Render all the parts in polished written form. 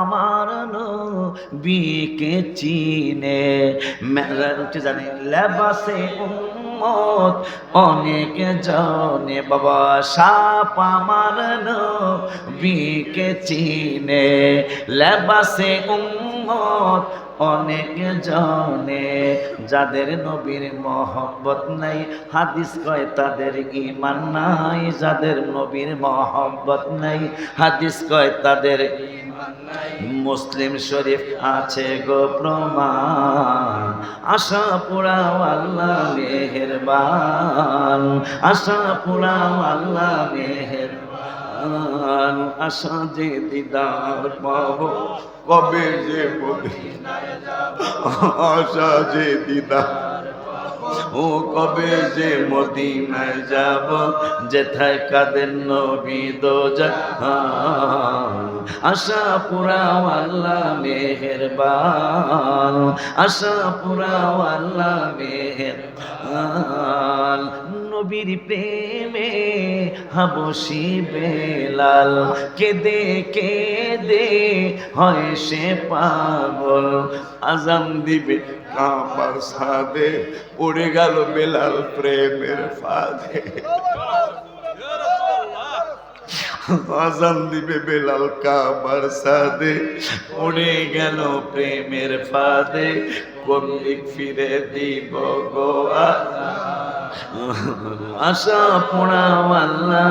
আমার নবীকে চিনে। মেরাজে জানে লেবাসে উম্মত অনেক জনে, বাবা সাপ আমার নবীকে চিনে। লেবাসে উম্মত অনেক জনে, যাদের নবীর মহব্বত নাই হাদিস কয় তাদের ঈমান নাই। যাদের নবীর মহব্বত নাই হাদিস কয় তাদের ঈমান নাই। মুসলিম শরীফ আছে গো প্রমাণ, আশা পুরাও আল্লাহ মেহেরবান, আশা পুরাও আল্লাহ মেহেরবান। আশা যে দিদার পাবো কবে যে মদিনায় যাব, আশা যে দিদার ও কবে যে মদিনায় যাব, যেথায় কাদের নবী দোজাহান। আশা পুরাও আল্লাহ মেহেরবান, আশা পুরাও আল্লাহ মেহেরবান। নবীর প্রেমে হাবশি বেলাল কেঁদে কেঁদে হয় সে পাগল। আজান দিবে কাবার সাদে পড়ে গেল বেলাল প্রেমের ফাঁদে। আজান দিবে বেলাল কাবার সাদে পড়ে গেল প্রেমের ফাঁদে। কোন দিক ফিরে দিব গো আশা পোড়াও আল্লাহ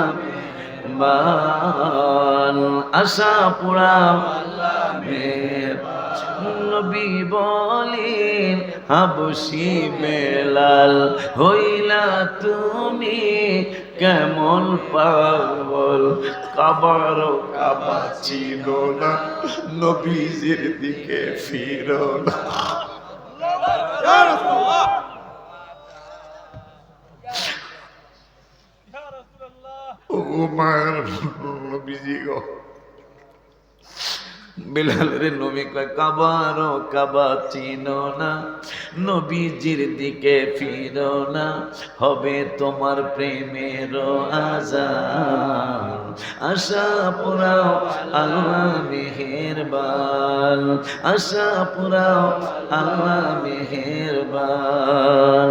বান, আশা পোড়াও আল্লাহ মেহেরবান। নবী বলেন হাবশি বেলাল হইলা তুমি কেমন পাগল। কাবার কাবা চিনো না, নবীজির দিকে ফিরো না। বেলালের নবী কয় কাবার কাবা চিনো না, নবীজির দিকে ফিরো না, হবে তোমার প্রেমের আযান। আশা পুরাও আল্লাহ মেহেরবান, আশা পুরাও আল্লাহ মেহেরবান।